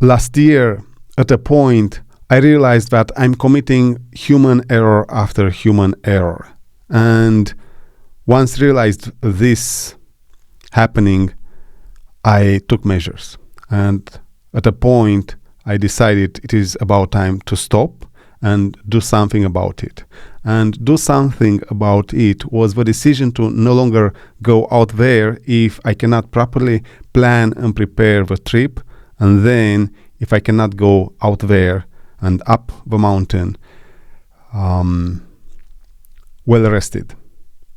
last year, at a point, I realized that I'm committing human error after human error. And once realized this happening, I took measures. And at a point, I decided it is about time to stop and do something about it. And do something about it was the decision to no longer go out there if I cannot properly plan and prepare the trip, and then if I cannot go out there and up the mountain well rested.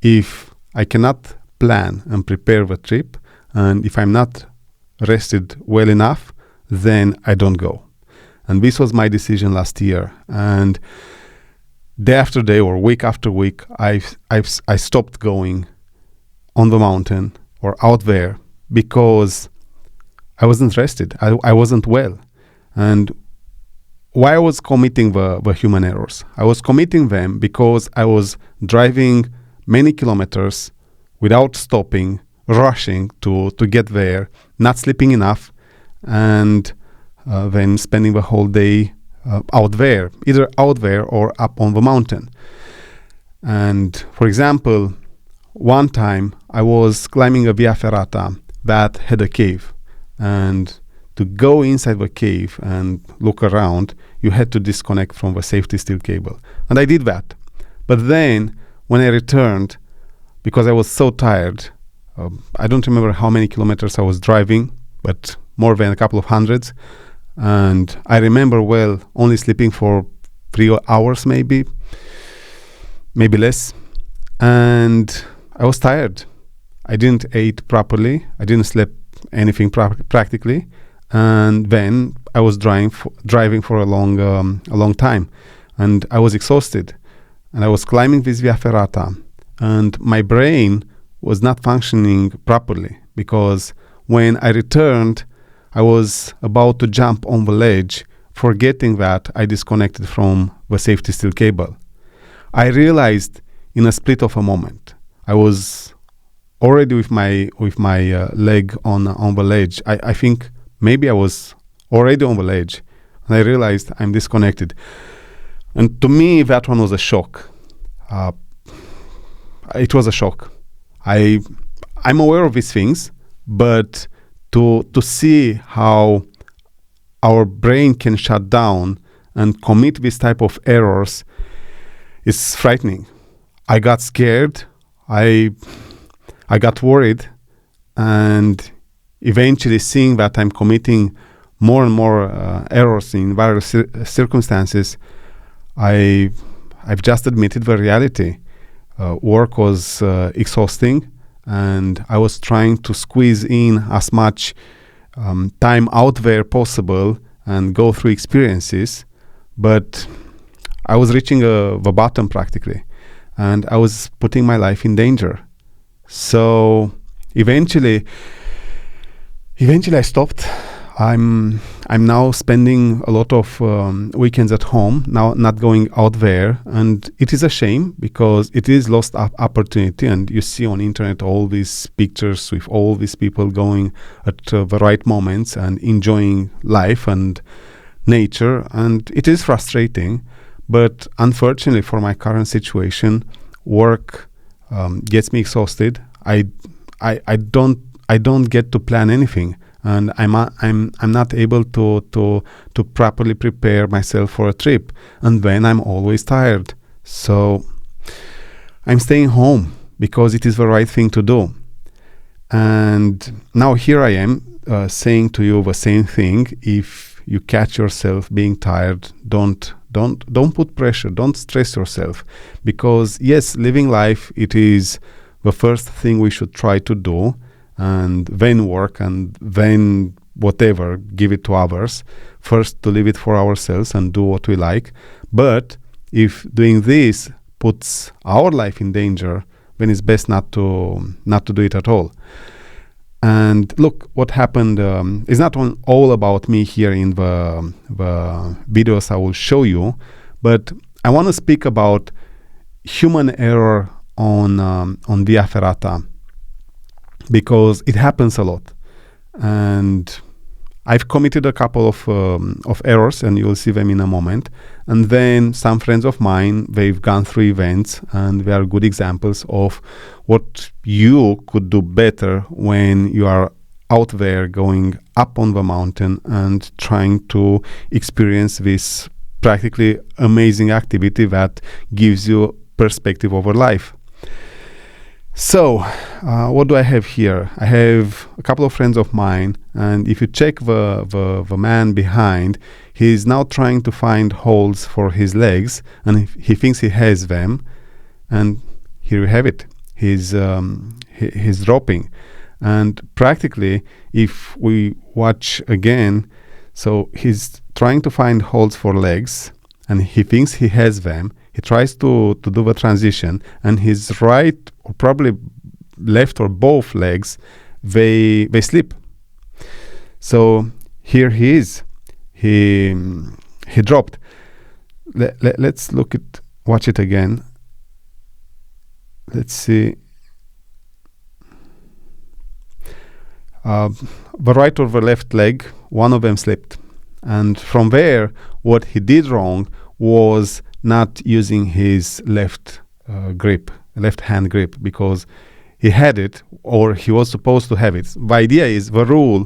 If I cannot plan and prepare the trip, and if I'm not rested well enough, then I don't go. And this was my decision last year. And day after day or week after week, I stopped going on the mountain or out there because I wasn't rested. I wasn't well. And why I was committing the human errors? I was committing them because I was driving many kilometers without stopping, rushing to get there, not sleeping enough, and then spending the whole day out there, either out there or up on the mountain. And for example, one time I was climbing a Via Ferrata that had a cave, and to go inside the cave and look around, you had to disconnect from the safety steel cable. And I did that. But then when I returned, because I was so tired, I don't remember how many kilometers I was driving, but more than a couple of hundreds. And I remember well only sleeping for 3 hours maybe less. And I was tired. I didn't eat properly. I didn't sleep anything practically. And then I was driving for a long time. And I was exhausted. And I was climbing this Via Ferrata. And my brain was not functioning properly because when I returned, I was about to jump on the ledge, forgetting that I disconnected from the safety steel cable. I realized in a split of a moment. I was already with my leg on the ledge. I think maybe I was already on the ledge, and I realized I'm disconnected. And to me, that one was a shock. It was a shock. I'm aware of these things, but to see how our brain can shut down and commit this type of errors is frightening. I got scared. I got worried, and eventually seeing that I'm committing more and more errors in various circumstances, I've just admitted the reality. Work was exhausting, and I was trying to squeeze in as much time out there possible and go through experiences, but I was reaching the bottom practically, and I was putting my life in danger. So eventually I stopped. I'm now spending a lot of weekends at home, now not going out there, and it is a shame because it is lost opportunity. And you see on internet all these pictures with all these people going at the right moments and enjoying life and nature, and it is frustrating. But unfortunately for my current situation, work gets me exhausted. I don't get to plan anything. And I'm not able to properly prepare myself for a trip, and then I'm always tired. So I'm staying home because it is the right thing to do. And now here I am saying to you the same thing. If you catch yourself being tired, don't put pressure, don't stress yourself, because yes, living life, it is the first thing we should try to do. And then work, and then whatever, give it to others. First to live it for ourselves and do what we like. But if doing this puts our life in danger, then it's best not to do it at all. And look, what happened is not all about me here in the videos I will show you, but I want to speak about human error on Via Ferrata, because it happens a lot. And I've committed a couple of errors, and you'll see them in a moment. And then some friends of mine, they've gone through events, and they are good examples of what you could do better when you are out there going up on the mountain and trying to experience this practically amazing activity that gives you perspective over life. So, what do I have here? I have a couple of friends of mine, and if you check the man behind, he's now trying to find holes for his legs, and he thinks he has them, and here you have it. He's dropping. And practically, if we watch again, so he's trying to find holes for legs, and he thinks he has them. He tries to do the transition, and his right, or probably left or both legs, they slip. So here he is. He dropped. Let's watch it again. Let's see. The right or the left leg, one of them slipped. And from there, what he did wrong was not using his left hand grip, because he had it, or he was supposed to have it. The idea is, the rule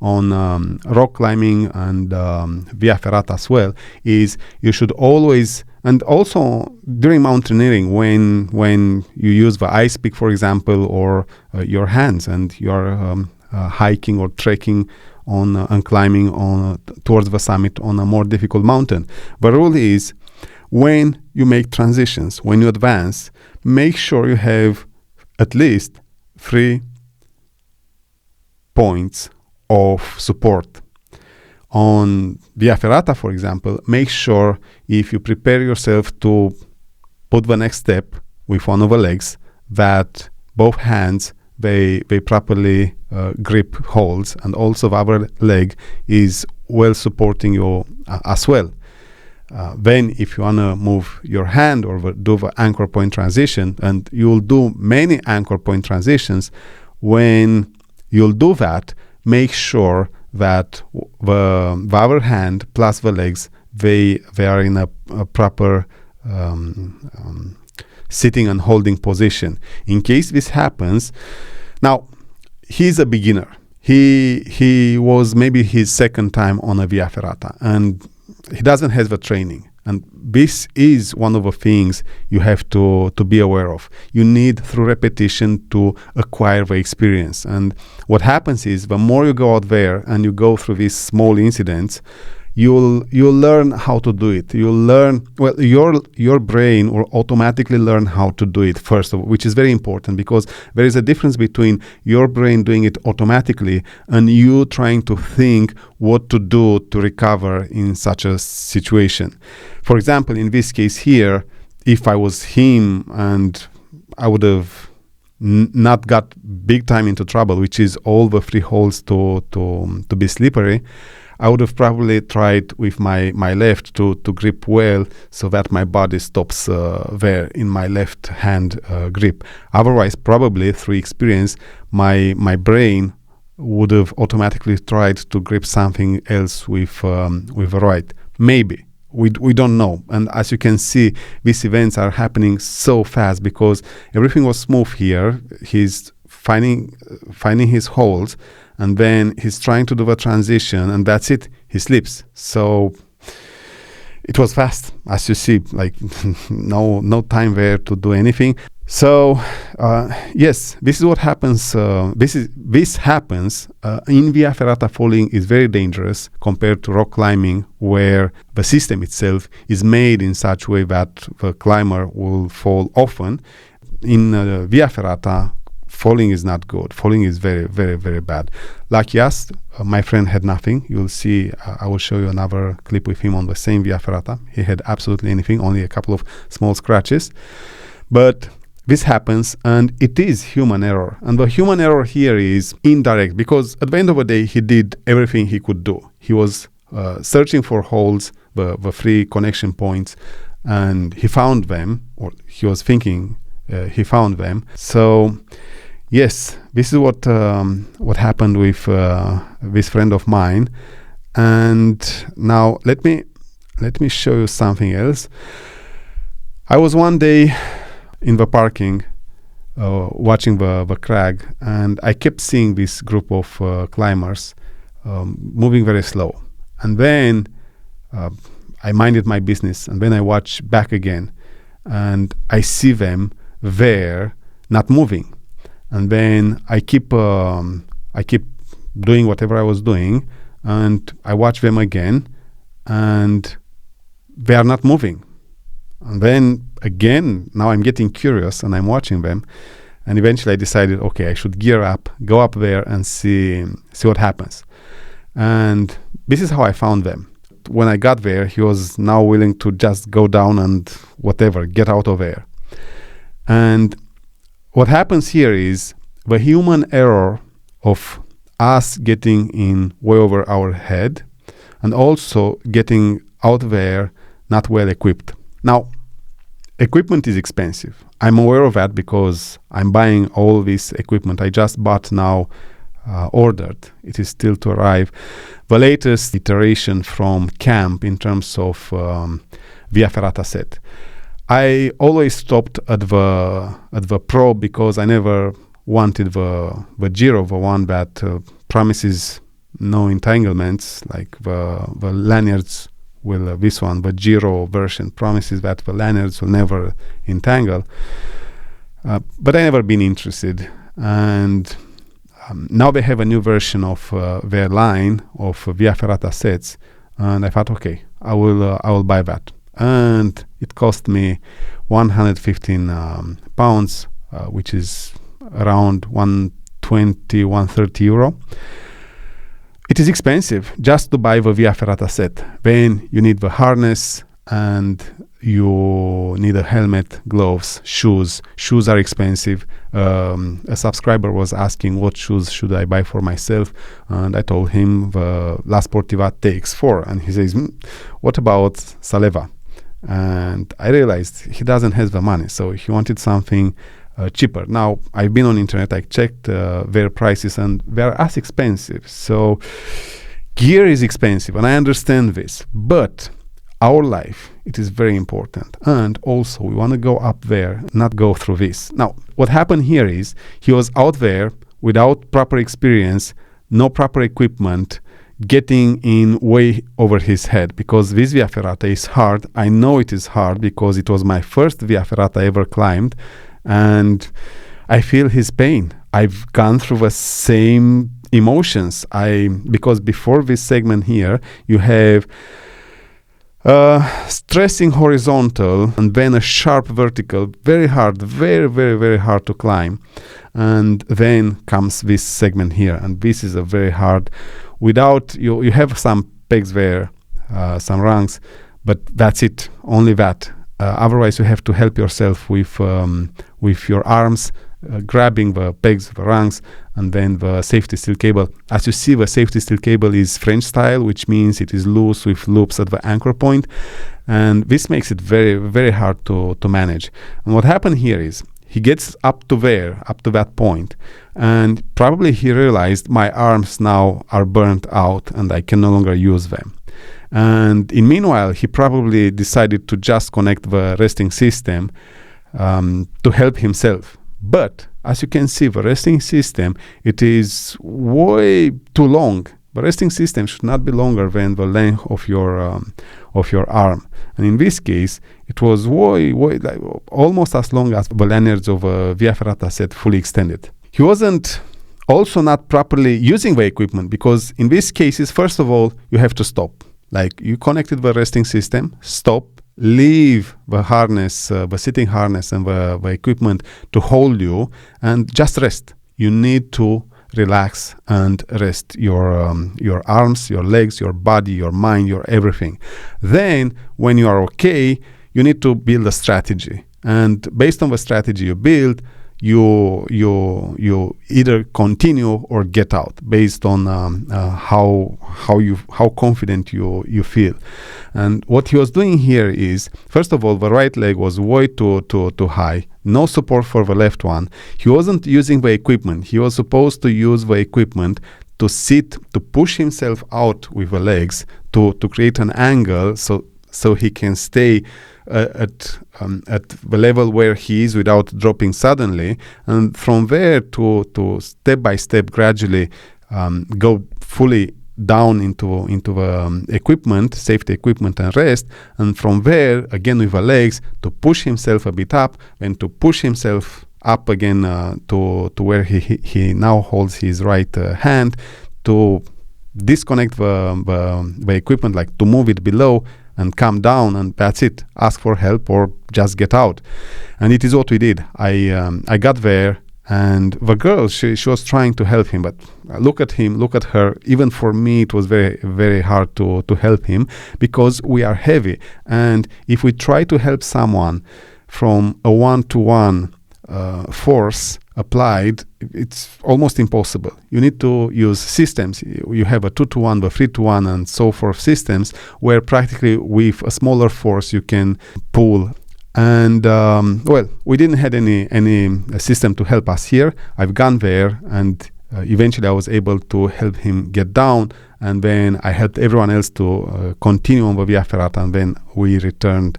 on rock climbing and Via Ferrata as well, is you should always, and also during mountaineering, when you use the ice pick, for example, or your hands, and you are hiking or trekking on and climbing on towards the summit on a more difficult mountain. The rule is, when you make transitions, when you advance, make sure you have at least 3 points of support. On Via Ferrata, for example, make sure, if you prepare yourself to put the next step with one of the legs, that both hands they properly grip holds, and also the other leg is well supporting you as well. Then if you want to move your hand or do the anchor point transition, and you'll do many anchor point transitions, when you'll do that, make sure that the other hand plus the legs, they are in a proper sitting and holding position. In case this happens, now he's a beginner. He was maybe his second time on a Via Ferrata, and he doesn't have the training. And this is one of the things you have to be aware of. You need, through repetition, to acquire the experience. And what happens is, the more you go out there and you go through these small incidents, you'll learn how to do it. You'll learn, well, your brain will automatically learn how to do it first of all, which is very important, because there is a difference between your brain doing it automatically and you trying to think what to do to recover in such a situation. For example, in this case here, if I was him, and I would have not got big time into trouble, which is all the 3 holes to be slippery, I would have probably tried with my left to grip well, so that my body stops there in my left hand grip. Otherwise, probably through experience, my brain would have automatically tried to grip something else with the right. Maybe. We don't know. And as you can see, these events are happening so fast, because everything was smooth here. He's finding his holes, and then he's trying to do the transition, and that's it. He slips. So it was fast, as you see, like no time there to do anything. So yes, this is what happens. This happens in Via Ferrata. Falling is very dangerous compared to rock climbing, where the system itself is made in such a way that the climber will fall often. In Via Ferrata, falling is not good. Falling is very, very, very bad. Lucky us, my friend had nothing. You'll see, I will show you another clip with him on the same Via Ferrata. He had absolutely anything, only a couple of small scratches. But this happens, and it is human error. And the human error here is indirect, because at the end of the day, he did everything he could do. He was searching for holes, the 3 connection points, and he found them, or he was thinking he found them. So Yes, this is what happened with this friend of mine. And now let me show you something else. I was one day in the parking watching the crag, and I kept seeing this group of climbers moving very slow. And then I minded my business, and then I watch back again, and I see them there not moving. And then I keep doing whatever I was doing, and I watch them again, and they are not moving. And then again, now I'm getting curious, and I'm watching them, and eventually I decided, okay, I should gear up, go up there, and see what happens. And this is how I found them. When I got there, he was now willing to just go down and whatever, get out of there. And what happens here is the human error of us getting in way over our head, and also getting out there not well equipped. Now, equipment is expensive. I'm aware of that because I'm buying all this equipment. I just bought now, ordered. It is still to arrive. The latest iteration from camp in terms of Via Ferrata set. I always stopped at the Pro because I never wanted the Giro, the one that promises no entanglements, like the lanyards will, this one, the Giro version, promises that the lanyards will never entangle. But I never been interested. And now they have a new version of their line of Via Ferrata sets, and I thought, okay, I will buy that. And it cost me 115 pounds, which is around 120, 130 euro. It is expensive just to buy the Via Ferrata set. Then you need the harness, and you need a helmet, gloves, shoes. Shoes are expensive. A subscriber was asking what shoes should I buy for myself, and I told him the La Sportiva TX4, and he says, what about Saleva? And I realized he doesn't have the money, so he wanted something cheaper. Now, I've been on internet, I checked their prices, and they're as expensive. So gear is expensive, and I understand this, but our life, it is very important. And also, we want to go up there, not go through this. Now, what happened here is he was out there without proper experience, no proper equipment, getting in way over his head, because this Via Ferrata is hard. I know it is hard because it was my first Via Ferrata I ever climbed, and I feel his pain. I've gone through the same emotions. Because before this segment here, you have stressing horizontal and then a sharp vertical, very hard, very, very, very hard to climb. And then comes this segment here, and this is a very hard. Without you have some pegs there, some rungs, but that's it, only that. Otherwise, you have to help yourself with your arms, grabbing the pegs, the rungs, and then the safety steel cable. As you see, the safety steel cable is French style, which means it is loose with loops at the anchor point, and this makes it very, very hard to manage. And what happened here is he gets up to that point, and probably he realized my arms now are burnt out and I can no longer use them. And in meanwhile, he probably decided to just connect the resting system to help himself. But as you can see, the resting system, it is way too long. The resting system should not be longer than the length of your arm. And in this case, it was way like almost as long as the lanyards of a Via Ferrata set fully extended. He wasn't also not properly using the equipment, because in these cases, first of all, you have to stop. Like, you connected the resting system, stop, leave the harness, the sitting harness and the equipment to hold you, and just rest. You need to relax and rest your arms, your legs, your body, your mind, your everything. Then, when you are okay, you need to build a strategy. And based on the strategy you build, you either continue or get out based on how confident you feel. And what he was doing here is, first of all, the right leg was way too high, no support for the left one. He wasn't using the equipment. He was supposed to use the equipment to sit, to push himself out with the legs, to create an angle so he can stay at the level where he is without dropping suddenly, and from there to step by step gradually go fully down into the equipment, safety equipment, and rest, and from there again with the legs to push himself a bit up and to push himself up again to where he now holds his right hand, to disconnect the equipment, like to move it below and come down, and that's it. Ask for help or just get out. And it is what we did. I got there, and the girl, she was trying to help him, but look at him, look at her. Even for me, it was very, very hard to help him because we are heavy. And if we try to help someone from a one-to-one force applied, it's almost impossible. You need to use systems. You have a 2-to-1, the 3-to-1, and so forth systems where practically with a smaller force you can pull. And well, we didn't have any system to help us here. I've gone there, and eventually I was able to help him get down, and then I helped everyone else to continue on the Via Ferrata, and then we returned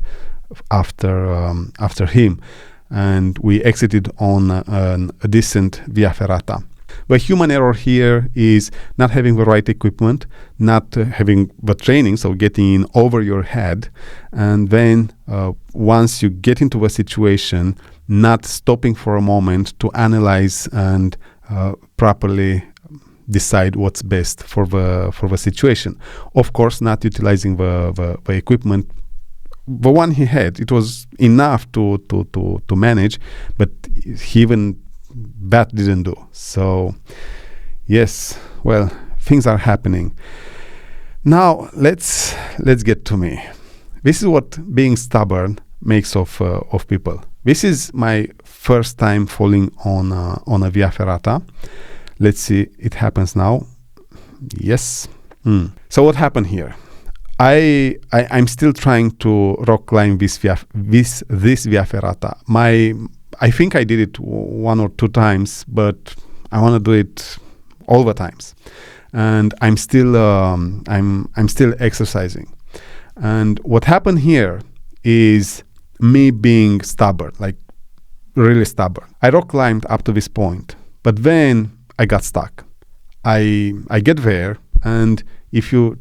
after him, and we exited on a decent Via Ferrata. The human error here is not having the right equipment, not having the training, so getting in over your head, and then once you get into a situation, not stopping for a moment to analyze and properly decide what's best for the situation. Of course, not utilizing the equipment. The one he had, it was enough to manage, but even that didn't do. So yes, well, things are happening. Now let's get to me. This is what being stubborn makes of people. This is my first time falling on a Via Ferrata. Let's see, it happens now. Yes. So what happened here? I'm still trying to rock climb this Via Ferrata. I think I did it 1 or 2 times, but I want to do it all the times. And I'm still exercising. And what happened here is me being stubborn, like really stubborn. I rock climbed up to this point, but then I got stuck. I get there, and if you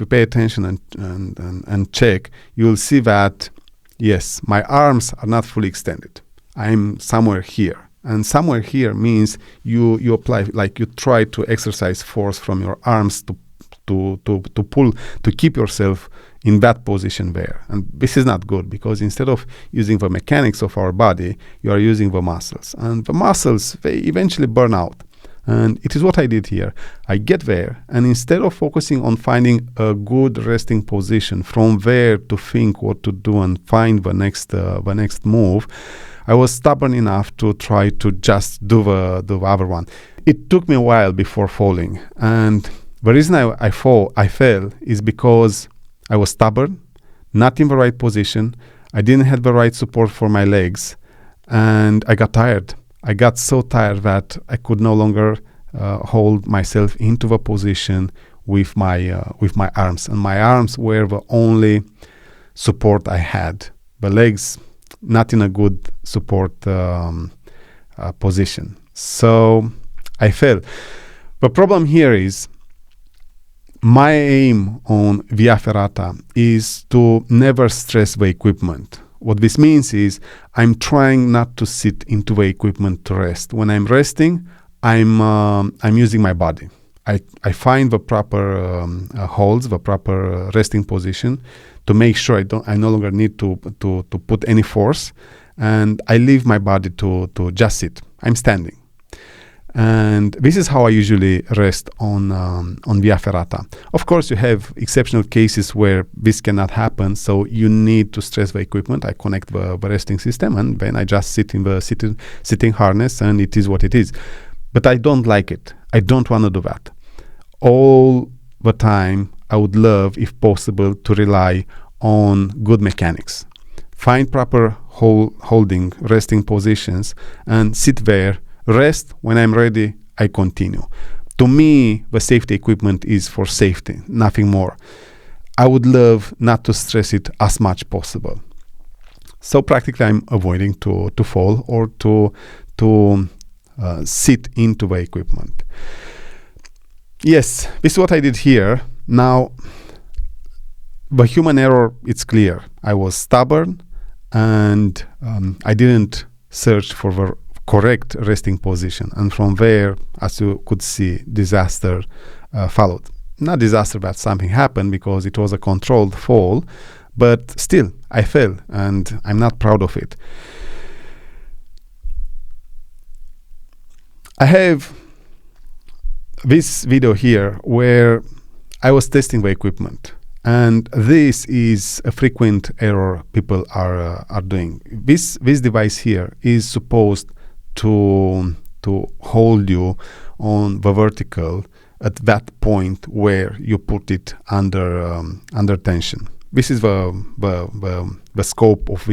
pay attention and check, you'll see that yes, my arms are not fully extended. I'm somewhere here, and somewhere here means you apply, like you try to exercise force from your arms to pull, to keep yourself in that position there. And this is not good, because instead of using the mechanics of our body, you are using the muscles, and the muscles, they eventually burn out. And it is what I did here. I get there, and instead of focusing on finding a good resting position, from there to think what to do and find the next move, I was stubborn enough to try to just do the other one. It took me a while before falling, and the reason I fell is because I was stubborn, not in the right position. I didn't have the right support for my legs, and I got tired. I got so tired that I could no longer hold myself into the position with my arms, and my arms were the only support I had. The legs, not in a good support position. So I fell. The problem here is my aim on Via Ferrata is to never stress the equipment. What this means is I'm trying not to sit into the equipment to rest. When I'm resting, I'm using my body. I find the proper holds, the proper resting position, to make sure I no longer need to put any force, and I leave my body to just sit. I'm standing. And this is how I usually rest on Via Ferrata. Of course, you have exceptional cases where this cannot happen, so you need to stress the equipment. I connect the resting system, and then I just sit in the sitting harness, and it is what it is. But I don't like it. I don't want to do that. All the time, I would love, if possible, to rely on good mechanics. Find proper holding, resting positions, and sit there. Rest. When I'm ready, I continue. To me, the safety equipment is for safety, nothing more. I would love not to stress it as much possible. So practically, I'm avoiding to fall or to sit into the equipment. Yes, this is what I did here. Now, the human error, it's clear. I was stubborn, and I didn't search for the correct resting position, and from there, as you could see, disaster followed. Not disaster, but something happened because it was a controlled fall, but still I fell, and I'm not proud of it. I have this video here where I was testing the equipment, and this is a frequent error people are doing. This device here is supposed to hold you on the vertical at that point where you put it under tension. This is the scope of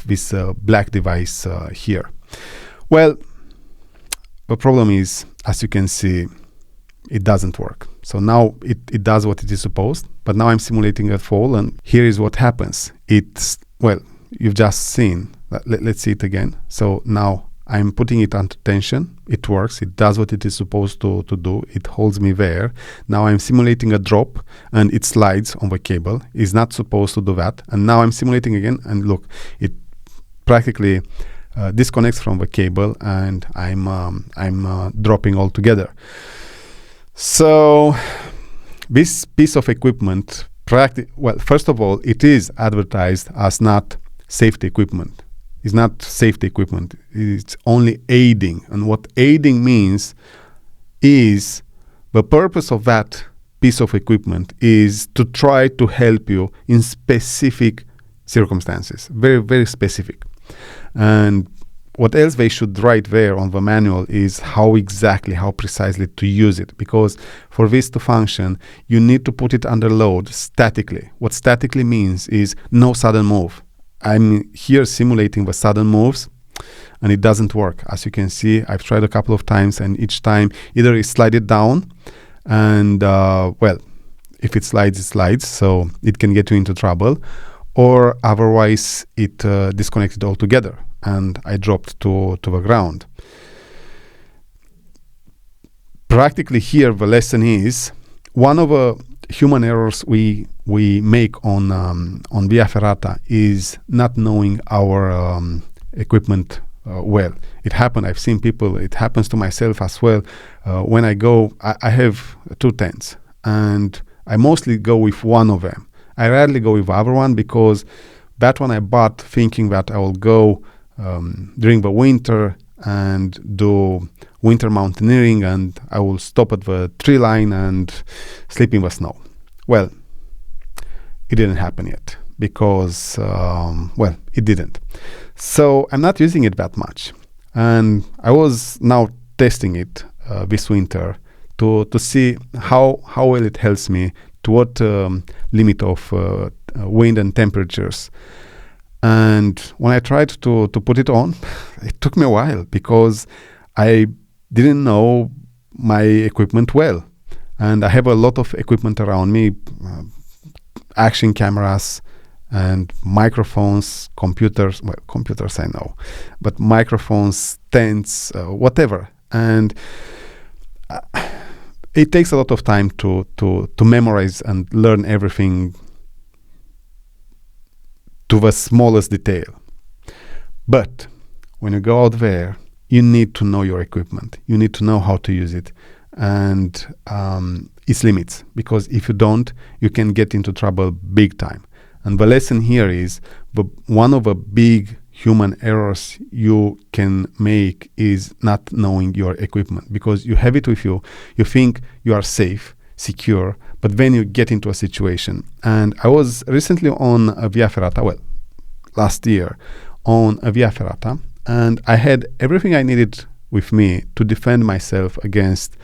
this black device here. Well, the problem is, as you can see, it doesn't work. So now it does what it is supposed, but now I'm simulating a fall, and here is what happens. It's, well, you've just seen. Let's see it again. So now I'm putting it under tension. It works. It does what it is supposed to do. It holds me there. Now I'm simulating a drop, and it slides on the cable. It's not supposed to do that. And now I'm simulating again, and look, it practically disconnects from the cable, and I'm dropping altogether. So this piece of equipment, well, first of all, it is advertised as not safety equipment. It's not safety equipment. It's only aiding. And what aiding means is the purpose of that piece of equipment is to try to help you in specific circumstances, very, very specific. And what else they should write there on the manual is how precisely to use it. Because for this to function, you need to put it under load statically. What statically means is no sudden move. I'm here simulating the sudden moves, and it doesn't work. As you can see, I've tried a couple of times, and each time either it slided down, and well, if it slides, so it can get you into trouble, or otherwise it disconnected altogether, and I dropped to the ground. Practically here, the lesson is one of the human errors we make on Via Ferrata is not knowing our equipment well. It happened. I've seen people. It happens to myself as well. When I go, I have 2 tents, and I mostly go with one of them. I rarely go with the other one because that one I bought thinking that I will go during the winter and do winter mountaineering, and I will stop at the tree line and sleep in the snow. Well, it didn't happen yet because, well, it didn't. So I'm not using it that much. And I was now testing it this winter to see how well it helps me, to what limit of wind and temperatures. And when I tried to put it on, it took me a while because I didn't know my equipment well. And I have a lot of equipment around me, action cameras and microphones, computers. Well, computers I know, but microphones, tents, whatever. And it takes a lot of time to memorize and learn everything to the smallest detail. But when you go out there, you need to know your equipment. You need to know how to use it and its limits, because if you don't, you can get into trouble big time. And the lesson here is one of the big human errors you can make is not knowing your equipment, because you have it with you. You think you are safe, secure, but then you get into a situation. And I was recently on a Via Ferrata, well, last year, on a Via Ferrata, and I had everything I needed with me to defend myself against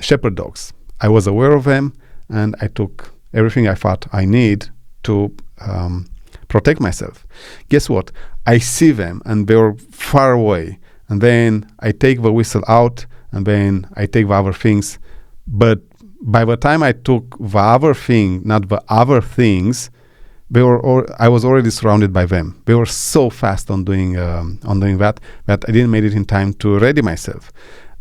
shepherd dogs. I was aware of them, and I took everything I thought I need to protect myself. Guess what? I see them, and they were far away, and then I take the whistle out, and then I take the other things. But by the time I took the other thing, not the other things, I was already surrounded by them. They were so fast on doing that I didn't make it in time to ready myself,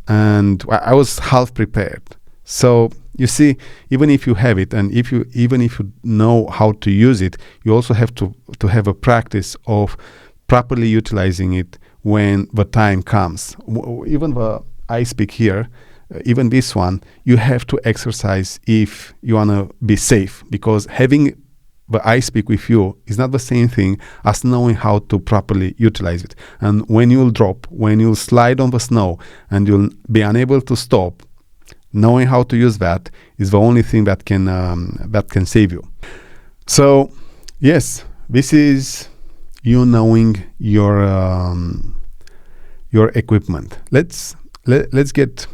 and I was half prepared. So you see, even if you have it, and even if you know how to use it, you also have to have a practice of properly utilizing it when the time comes. Even the ice pick here, even this one, you have to exercise if you want to be safe, because having the ice pick with you is not the same thing as knowing how to properly utilize it. And when you'll drop, when you'll slide on the snow and you'll be unable to stop, knowing how to use that is the only thing that can save you. So yes, this is you knowing your equipment. Let's get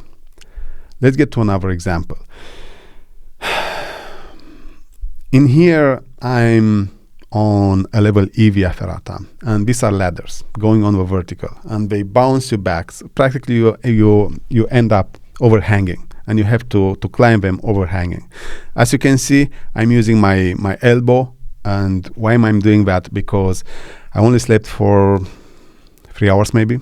to another example. In here, I'm on a level E Via Ferrata, and these are ladders going on the vertical, and they bounce you back. So practically, you end up overhanging, and you have to climb them overhanging. As you can see, I'm using my elbow, and why am I doing that? Because I only slept for 3 hours maybe.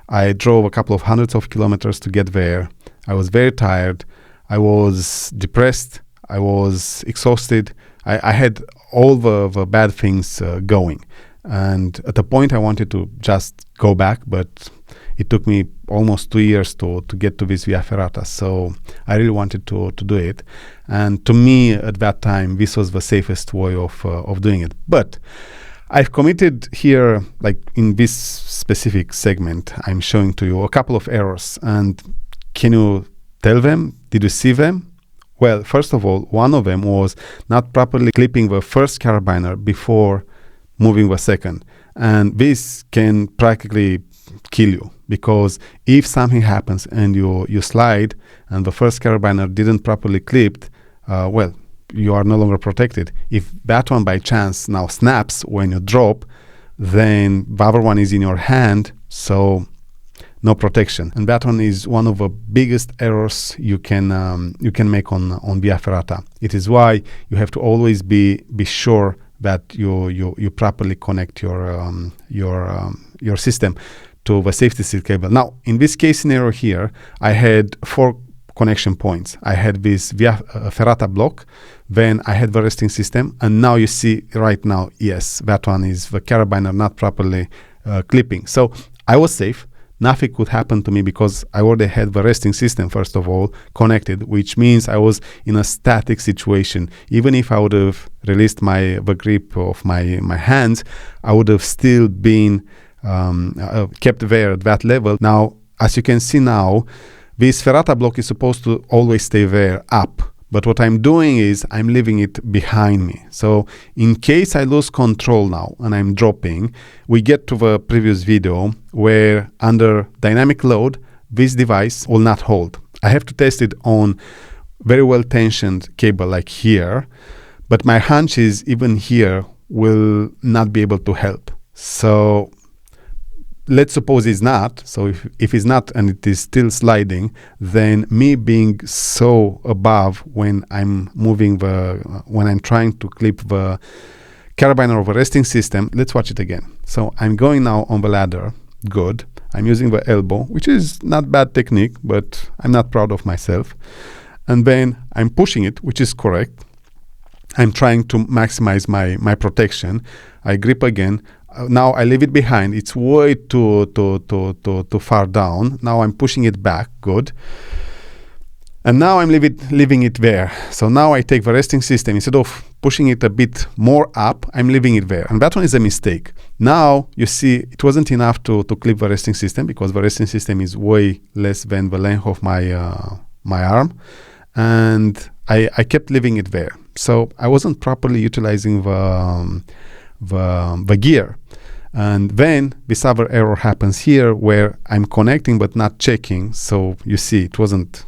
I drove a couple of hundreds of kilometers to get there. I was very tired. I was depressed. I was exhausted. I had all the bad things going. And at a point I wanted to just go back, but it took me almost 2 years to get to this Via Ferrata. So I really wanted to do it. And to me at that time, this was the safest way of doing it. But I've committed here, like in this specific segment, I'm showing to you a couple of errors. And can you tell them? Did you see them? Well, first of all, one of them was not properly clipping the first carabiner before moving the second. And this can practically kill you, because if something happens and you slide and the first carabiner didn't properly clipped, well, you are no longer protected. If that one by chance now snaps when you drop, then the other one is in your hand, so no protection. And that one is one of the biggest errors you can make on Via Ferrata. It is why you have to always be sure that you properly connect your system to the safety steel cable. Now, in this case scenario here, I had 4 connection points. I had this Via Ferrata block, then I had the resting system, and now you see right now, yes, that one is the carabiner not properly clipping. So I was safe. Nothing could happen to me because I already had the resting system, first of all, connected, which means I was in a static situation. Even if I would have released the grip of my hands, I would have still been kept there at that level. Now, as you can see now, this Ferrata block is supposed to always stay there up. But what I'm doing is I'm leaving it behind me. So in case I lose control now and I'm dropping, we get to the previous video where under dynamic load, this device will not hold. I have to test it on very well tensioned cable like here, but my hunch is even here will not be able to help. So let's suppose it's not. So if it's not and it is still sliding, then me being so above when I'm moving when I'm trying to clip the carabiner of a resting system, let's watch it again. So I'm going now on the ladder. Good. I'm using the elbow, which is not bad technique, but I'm not proud of myself. And then I'm pushing it, which is correct. I'm trying to maximize my protection. I grip again. Now I leave it behind. It's way too far down. Now I'm pushing it back. Good. And now I'm leaving it there. So now I take the resting system. Instead of pushing it a bit more up, I'm leaving it there. And that one is a mistake. Now, you see, it wasn't enough to clip the resting system because the resting system is way less than the length of my arm. And I kept leaving it there. So I wasn't properly utilizing the gear. And then this other error happens here where I'm connecting but not checking. So you see, it wasn't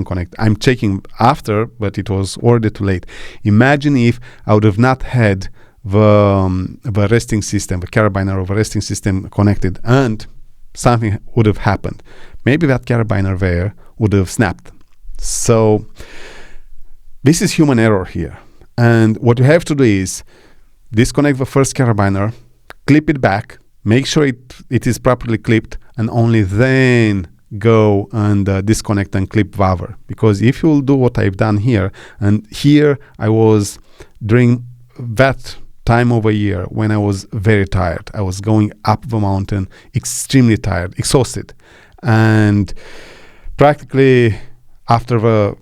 connected. I'm checking after, but it was already too late. Imagine if I would have not had the resting system, the carabiner of the resting system connected, and something would have happened. Maybe that carabiner there would have snapped. So this is human error here. And what you have to do is disconnect the first carabiner, clip it back, make sure it is properly clipped, and only then go and disconnect and clip the other. Because if you'll do what I've done here, and here I was during that time of a year when I was very tired. I was going up the mountain, extremely tired, exhausted. And practically after the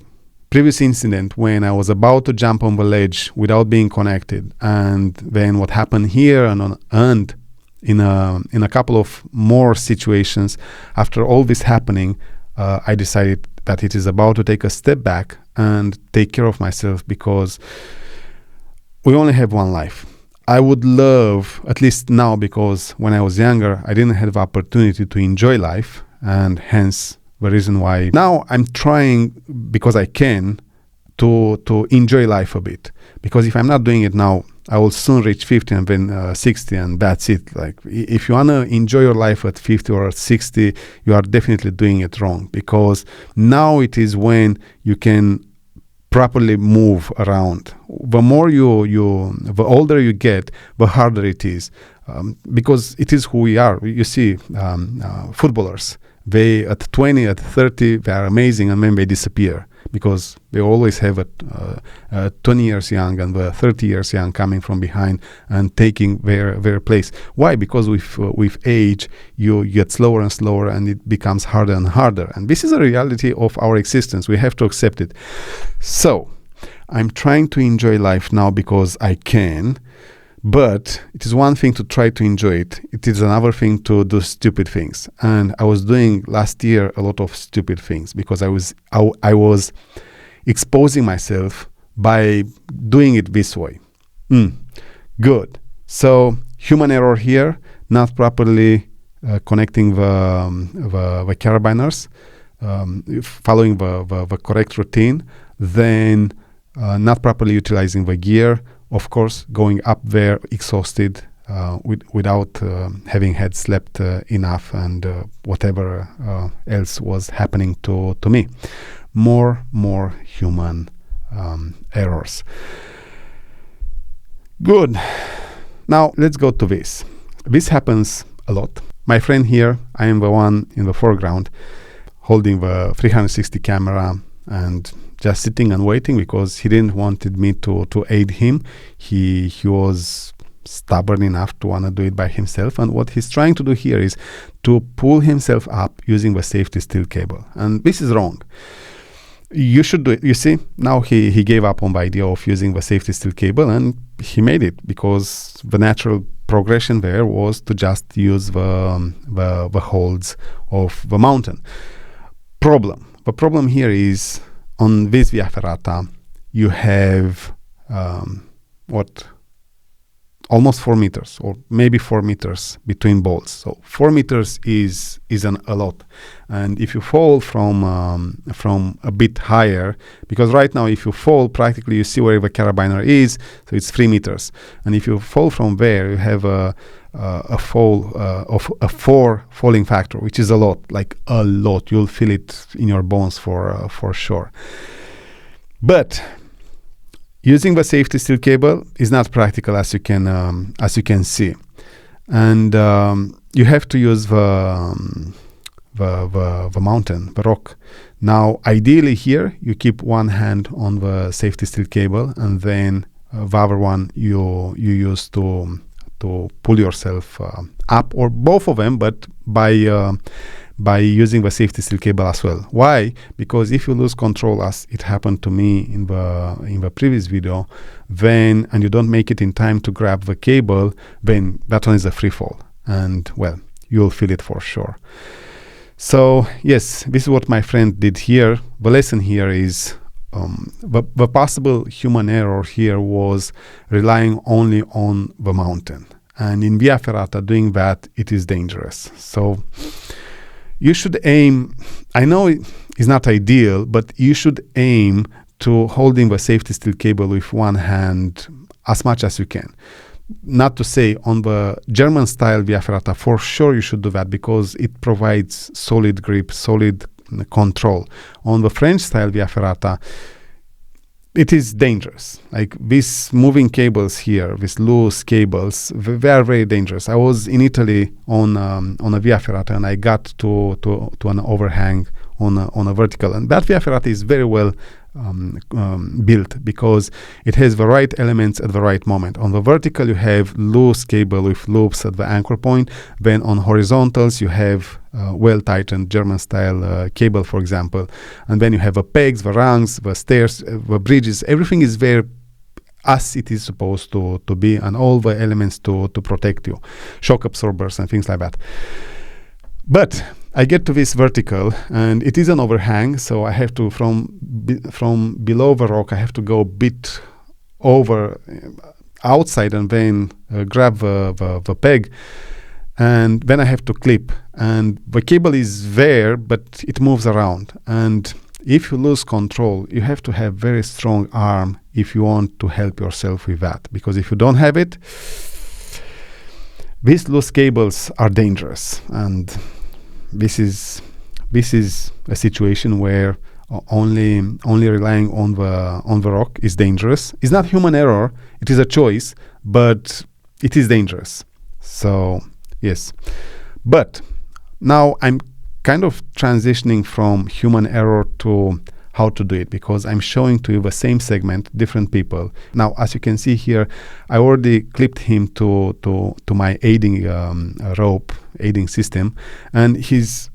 previous incident when I was about to jump on the ledge without being connected, and then what happened here and in a couple of more situations, after all this happening, I decided that it is about to take a step back and take care of myself, because we only have one life. I would love, at least now, because when I was younger, I didn't have the opportunity to enjoy life, and hence the reason why now I'm trying, because I can, to enjoy life a bit. Because if I'm not doing it now, I will soon reach 50 and then 60, and that's it. Like, if you want to enjoy your life at 50 or at 60, you are definitely doing it wrong, because now it is when you can properly move around. The more the older you get, the harder it is, because it is who we are. You see, footballers, they at 20, at 30, they are amazing, and then they disappear because they always have a 20 years young and the 30 years young coming from behind and taking their place. Why? Because with age, you get slower and slower, and it becomes harder and harder. And this is a reality of our existence. We have to accept it. So I'm trying to enjoy life now because I can. But it is one thing to try to enjoy it. It is another thing to do stupid things. And I was doing last year a lot of stupid things because I was exposing myself by doing it this way. Good. So human error here, not properly connecting the carabiners, following the correct routine, then not properly utilizing the gear. Of course, going up there exhausted, without having had slept enough, and whatever else was happening to me. More human errors. Good. Now let's go to this. This happens a lot. My friend here, I am the one in the foreground holding the 360 camera and just sitting and waiting, because he didn't wanted me to aid him. He was stubborn enough to want to do it by himself, and what he's trying to do here is to pull himself up using the safety steel cable, and this is wrong. You should do it. You see, now he gave up on the idea of using the safety steel cable, and he made it, because the natural progression there was to just use the holds of the mountain. The problem here is, on this Via Ferrata, you have almost 4 meters, or maybe 4 meters between bolts. So 4 meters is a lot. And if you fall from a bit higher, because right now if you fall, practically you see where the carabiner is, so it's 3 meters. And if you fall from there, you have a fall of a 4 falling factor, which is a lot, like a lot. You'll feel it in your bones for sure. But using the safety steel cable is not practical, as you can see, and you have to use the mountain, the rock. Now, ideally here, you keep one hand on the safety steel cable, and then the other one you use to pull yourself up, or both of them, but by by using the safety steel cable as well. Why? Because if you lose control, as it happened to me in the previous video, then and you don't make it in time to grab the cable, then that one is a free fall, and well, you'll feel it for sure. So yes, this is what my friend did here. The lesson here is the possible human error here was relying only on the mountain. And in Via Ferrata, doing that, it is dangerous. So you should aim, I know it is not ideal, but you should aim to holding the safety steel cable with one hand as much as you can. Not to say on the German style Via Ferrata, for sure you should do that because it provides solid grip, solid control. On the French style Via Ferrata, it is dangerous. Like these moving cables here, these loose cables, they are very dangerous. I was in Italy on a Via Ferrata, and I got to an overhang on a vertical, and that Via Ferrata is very well built because it has the right elements at the right moment. On the vertical, you have loose cable with loops at the anchor point. Then on horizontals, you have well-tightened German-style cable, for example. And then you have the pegs, the rungs, the stairs, the bridges. Everything is there as it is supposed to be, and all the elements to protect you. Shock absorbers and things like that. But I get to this vertical, and it is an overhang, so I have to, from below the rock, I have to go a bit over outside and then grab the peg, and then I have to clip. And the cable is there, but it moves around. And if you lose control, you have to have very strong arm if you want to help yourself with that. Because if you don't have it, these loose cables are dangerous. And this is a situation where only relying on the rock is dangerous. It's not human error, it is a choice, but it is dangerous. So yes, but now I'm kind of transitioning from human error to how to do it, because I'm showing to you the same segment, different people. Now, as you can see here, I already clipped him to my aiding rope, aiding system, and this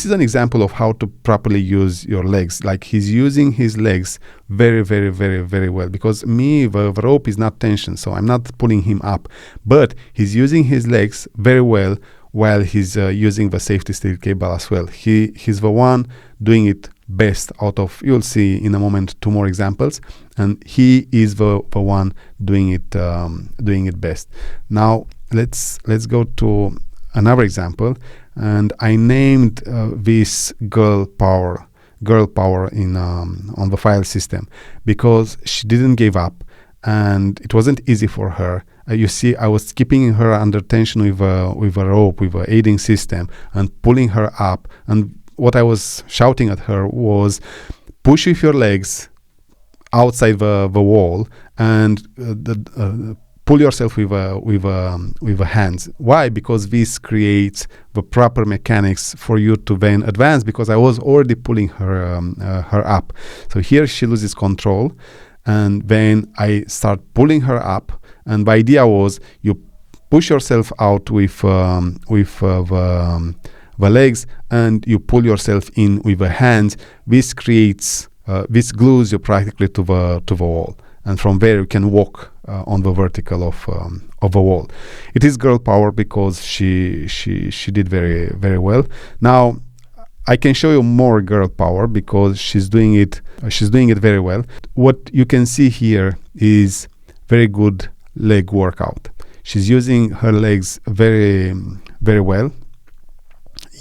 is an example of how to properly use your legs. Like he's using his legs very, very, very, very well, because the rope is not tension, so I'm not pulling him up, but he's using his legs very well while he's using the safety steel cable as well. He's the one doing it best out of, you'll see in a moment, 2 more examples, and he is the one doing it best. Now let's go to another example, and I named this girl power in on the file system, because she didn't give up, and it wasn't easy for her. You see, I was keeping her under tension with a rope, with an aiding system, and pulling her up. And what I was shouting at her was, push with your legs outside the wall, and pull yourself with the hands. Why? Because this creates the proper mechanics for you to then advance, because I was already pulling her up. So here she loses control, and then I start pulling her up. And the idea was, you push yourself out with the legs, and you pull yourself in with the hands. This creates, this glues you practically to the wall, and from there you can walk on the vertical of the wall. It is girl power because she did very, very well. Now I can show you more girl power because she's doing it very well. What you can see here is very good leg workout. She's using her legs very, very well.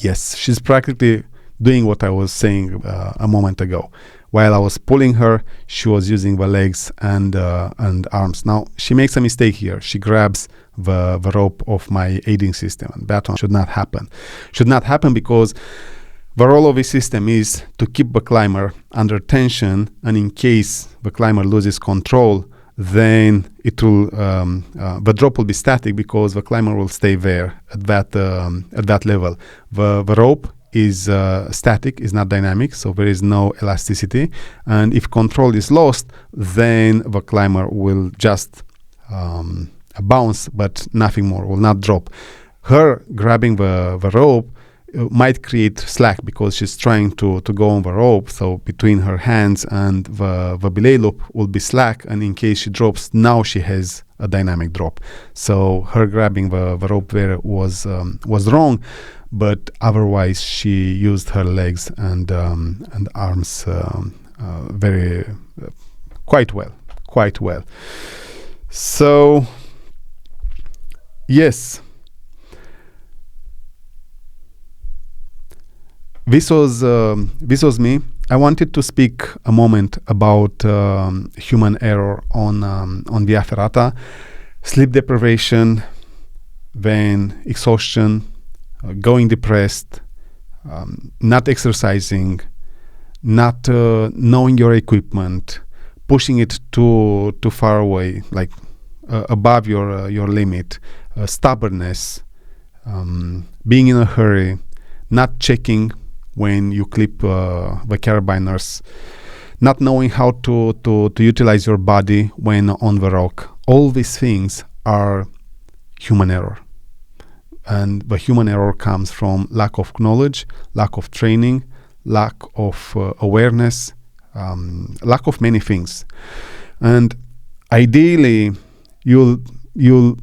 Yes, she's practically doing what I was saying a moment ago. While I was pulling her, she was using the legs and arms. Now she makes a mistake here. She grabs the rope of my aiding system, and that one should not happen. Should not happen because the role of this system is to keep the climber under tension, and in case the climber loses control, then it will the drop will be static because the climber will stay there at that level. The rope is static, is not dynamic, so there is no elasticity, and if control is lost, then the climber will just bounce, but nothing more, will not drop. her grabbing the rope might create slack because she's trying to go on the rope. So between her hands and the belay loop will be slack, and in case she drops, now she has a dynamic drop. So her grabbing the rope there was wrong, but otherwise she used her legs and arms very quite well. So yes, this was me. I wanted to speak a moment about human error on Via Ferrata, sleep deprivation, then exhaustion, going depressed, not exercising, not knowing your equipment, pushing it too far away, like above your limit, stubbornness, being in a hurry, not checking when you clip the carabiners, not knowing how to utilize your body when on the rock. All these things are human error. And the human error comes from lack of knowledge, lack of training, lack of awareness, lack of many things. And ideally, you'll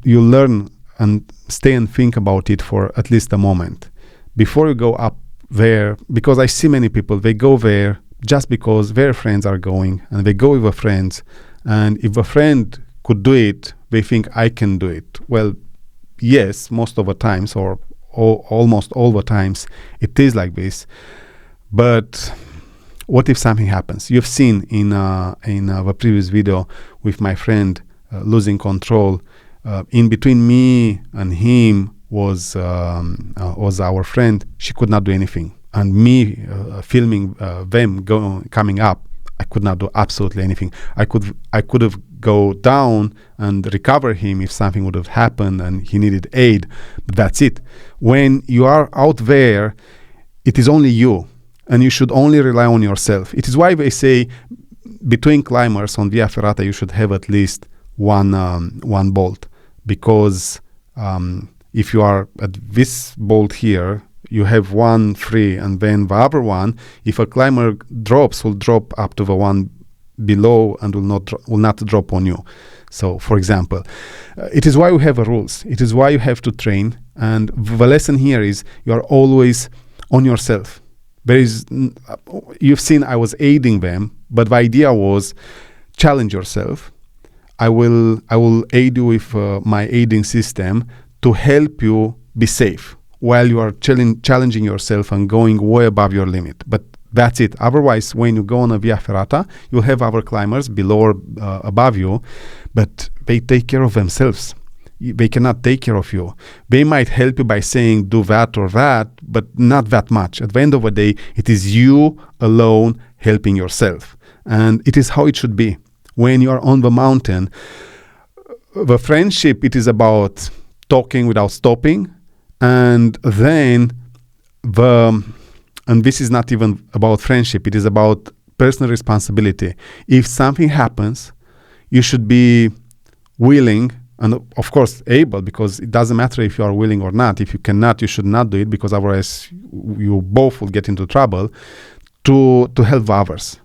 learn and stay and think about it for at least a moment before you go up there, because I see many people, they go there just because their friends are going, and they go with their friends, and if a friend could do it, they think I can do it. Well, yes, most of the times, or almost all the times, it is like this. But what if something happens? You've seen in the previous video with my friend losing control. In between me and him was our friend. She could not do anything, and me filming them coming up, I could not do absolutely anything. I could have go down and recover him if something would have happened and he needed aid, but that's it. When you are out there, it is only you, and you should only rely on yourself. It is why they say between climbers on Via Ferrata you should have at least one bolt, because if you are at this bolt here, you have one free, and then the other one, if a climber drops, will drop up to the one below and will not drop on you. So, for example, it is why we have rules. It is why you have to train. And the lesson here is you are always on yourself. You've seen I was aiding them, but the idea was challenge yourself. I will aid you with my aiding system to help you be safe while you are challenging yourself and going way above your limit. But that's it. Otherwise, when you go on a Via Ferrata, you'll have other climbers below or above you, but they take care of themselves. They cannot take care of you. They might help you by saying do that or that, but not that much. At the end of the day, it is you alone helping yourself. And it is how it should be. When you are on the mountain, the friendship, it is about talking without stopping, and then and this is not even about friendship, it is about personal responsibility. If something happens, you should be willing, and of course able, because it doesn't matter if you are willing or not. If you cannot, you should not do it, because otherwise you both will get into trouble, to help others.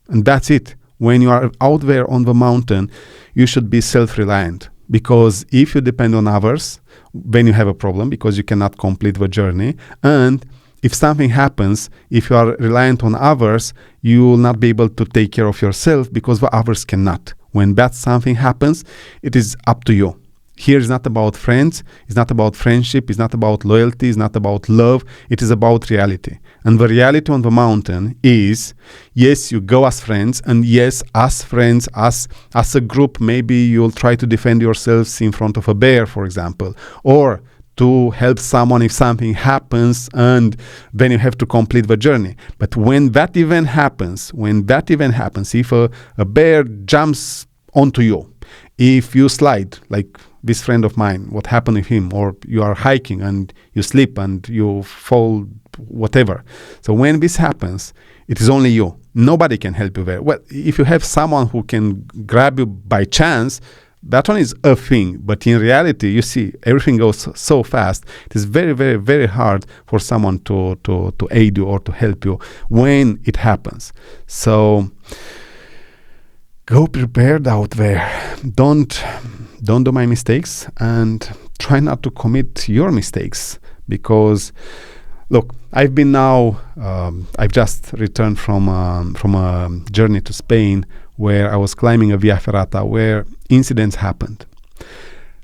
And that's it. When you are out there on the mountain, you should be self-reliant, because if you depend on others, then you have a problem, because you cannot complete the journey. And if something happens, if you are reliant on others, you will not be able to take care of yourself, because the others cannot. When that something happens, it is up to you. Here is not about friends, it's not about friendship, it's not about loyalty, it's not about love, it is about reality. And the reality on the mountain is, yes, you go as friends, and yes, as friends, as a group, maybe you'll try to defend yourselves in front of a bear, for example, or to help someone if something happens, and then you have to complete the journey. But when that event happens, if a bear jumps onto you, if you slide, like this friend of mine, what happened with him, or you are hiking and you slip and you fall, whatever. So when this happens, it is only you. Nobody can help you there. Well, if you have someone who can grab you by chance, that one is a thing, but in reality, you see, everything goes so fast. It is very, very, very hard for someone to aid you or to help you when it happens. So go prepared out there. Don't do my mistakes, and try not to commit your mistakes, because look, I've just returned from a journey to Spain where I was climbing a Via Ferrata where incidents happened.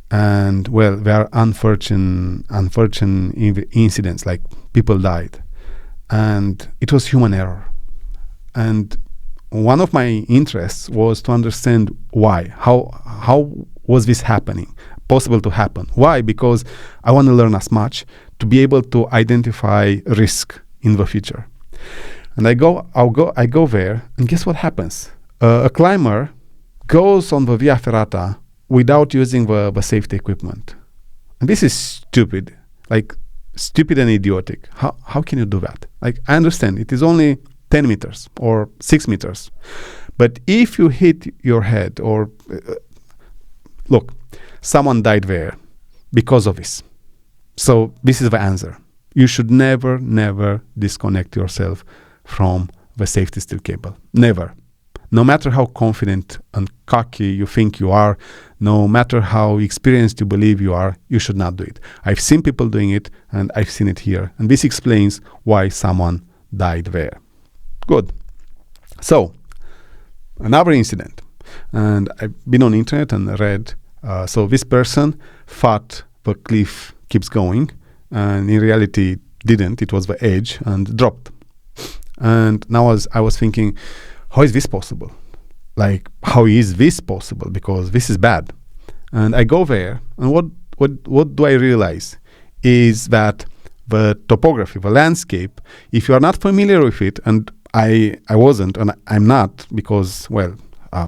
And well, there are unfortunate incidents, like people died. And it was human error. And one of my interests was to understand why. How was this possible to happen? Why? Because I want to learn as much to be able to identify risk in the future. And I go there, and guess what happens? A climber goes on the Via Ferrata without using the safety equipment. And this is stupid, like stupid and idiotic. How can you do that? Like, I understand it is only 10 meters or 6 meters. But if you hit your head or look, someone died there because of this. So this is the answer. You should never, never disconnect yourself from the safety steel cable. Never. No matter how confident and cocky you think you are, no matter how experienced you believe you are, you should not do it. I've seen people doing it, and I've seen it here. And this explains why someone died there. Good. So, another incident. And I've been on internet and read, so this person thought the cliff keeps going, and in reality it didn't. It was the edge and dropped. And now I was thinking, how is this possible? Like, how is this possible? Because this is bad. And I go there, and what do I realize is that the topography, the landscape, if you are not familiar with it, and I wasn't, and I'm not, because, well, I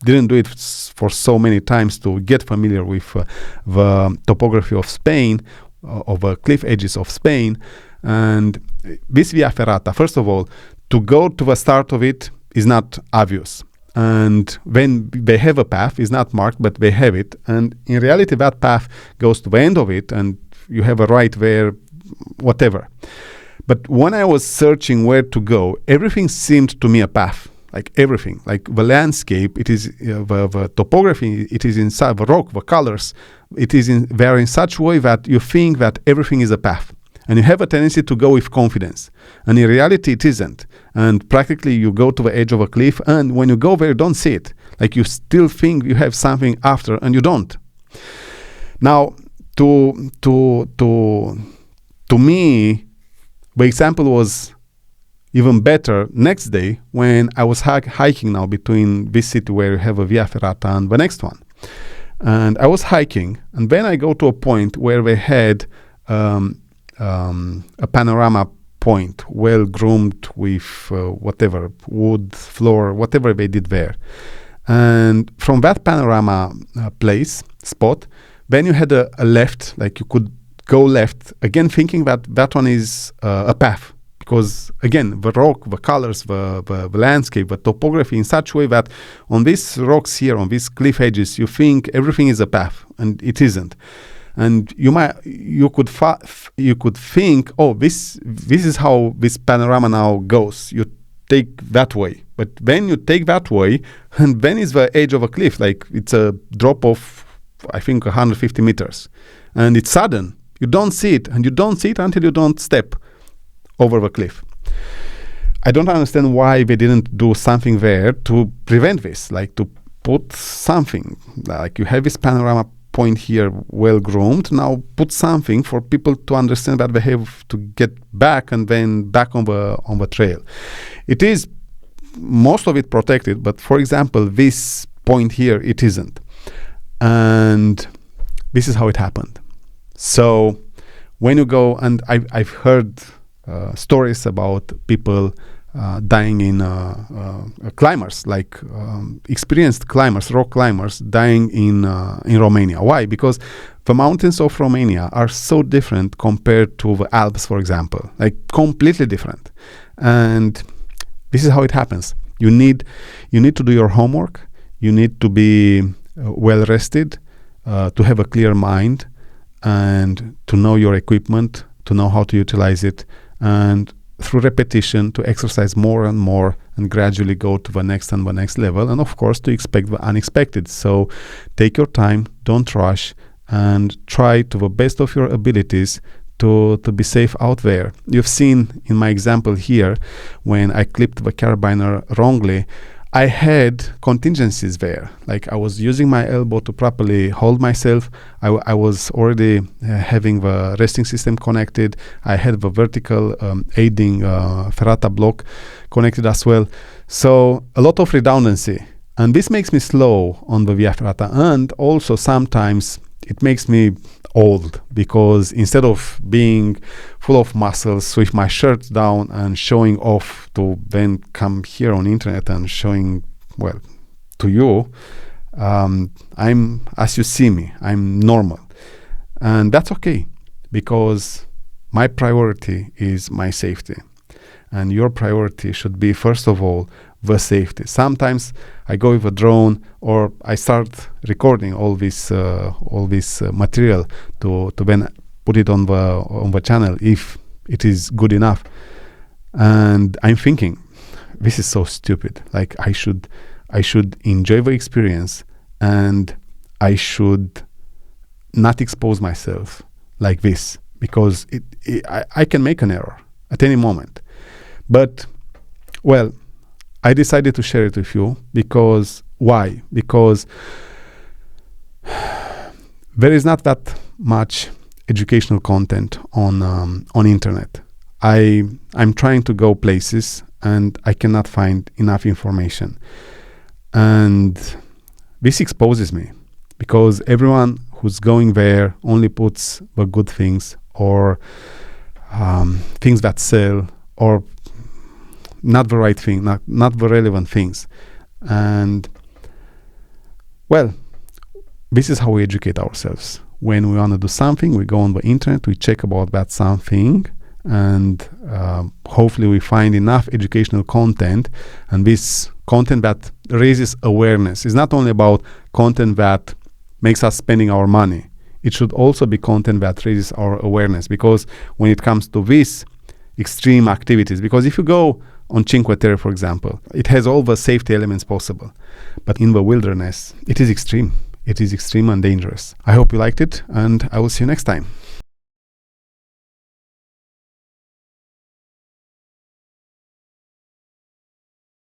didn't do it for so many times to get familiar with the topography of Spain, of the cliff edges of Spain. And this Via Ferrata, first of all, to go to the start of it is not obvious. And when they have a path, it's not marked, but they have it. And in reality, that path goes to the end of it, and you have a right there, whatever. But when I was searching where to go, everything seemed to me a path. Like everything, like the landscape, it is the topography, it is inside the rock, the colors, they're in such a way that you think that everything is a path. And you have a tendency to go with confidence. And in reality, it isn't. And practically, you go to the edge of a cliff, and when you go there, you don't see it. Like, you still think you have something after, and you don't. Now, to me, the example was even better next day when I was hiking now between this city where you have a Via Ferrata and the next one. And I was hiking, and then I go to a point where they had a panorama point, well groomed with whatever, wood, floor, whatever they did there. And from that panorama spot, then you had a left, like you could go left, again thinking that that one is a path. Because, again, the rock, the colors, the landscape, the topography in such a way that on these rocks here, on these cliff edges, you think everything is a path, and it isn't. And you could think, oh, this is how this panorama now goes. You take that way, but then you take that way, and then is the edge of a cliff, like it's a drop of, I think, 150 meters, and it's sudden. You don't see it, and you don't see it until you don't step over the cliff. I don't understand why they didn't do something there to prevent this, like to put something, like you have this panorama point here well groomed, now put something for people to understand that they have to get back and then back on the trail. It is most of it protected, but for example, this point here, it isn't. And this is how it happened. So when you go, and I've heard stories about people dying in climbers, like experienced climbers, rock climbers, dying in Romania. Why? Because the mountains of Romania are so different compared to the Alps, for example, like completely different. And this is how it happens. You need to do your homework. you need to be well rested, to have a clear mind, and to know your equipment, to know how to utilize it, and through repetition to exercise more and more and gradually go to the next and the next level, and of course to expect the unexpected. So take your time, don't rush, and try to the best of your abilities to be safe out there. You've seen in my example here, when I clipped the carabiner wrongly, I had contingencies there. Like I was using my elbow to properly hold myself. I was already having the resting system connected. I had the vertical aiding Ferrata block connected as well. So a lot of redundancy. And this makes me slow on the Via Ferrata. And also sometimes it makes me old, because instead of being full of muscles with my shirt down and showing off, to then come here on internet and showing, well, to you, I'm, as you see me, I'm normal. And that's okay, because my priority is my safety. And your priority should be, first of all, the safety. Sometimes I go with a drone, or I start recording all this material to then put it on the channel if it is good enough. And I'm thinking, this is so stupid. Like I should enjoy the experience, and I should not expose myself like this, because I can make an error at any moment. But well, I decided to share it with you because why? Because there is not that much educational content on internet. I'm trying to go places and I cannot find enough information, and this exposes me, because everyone who's going there only puts the good things, or things that sell, or not the right thing, not the relevant things. And well, this is how we educate ourselves. When we want to do something, we go on the internet, we check about that something, and hopefully we find enough educational content. And this content that raises awareness is not only about content that makes us spending our money. It should also be content that raises our awareness, because when it comes to these extreme activities, because if you go on Cinque Terre, for example, it has all the safety elements possible. But in the wilderness, it is extreme. It is extreme and dangerous. I hope you liked it, and I will see you next time.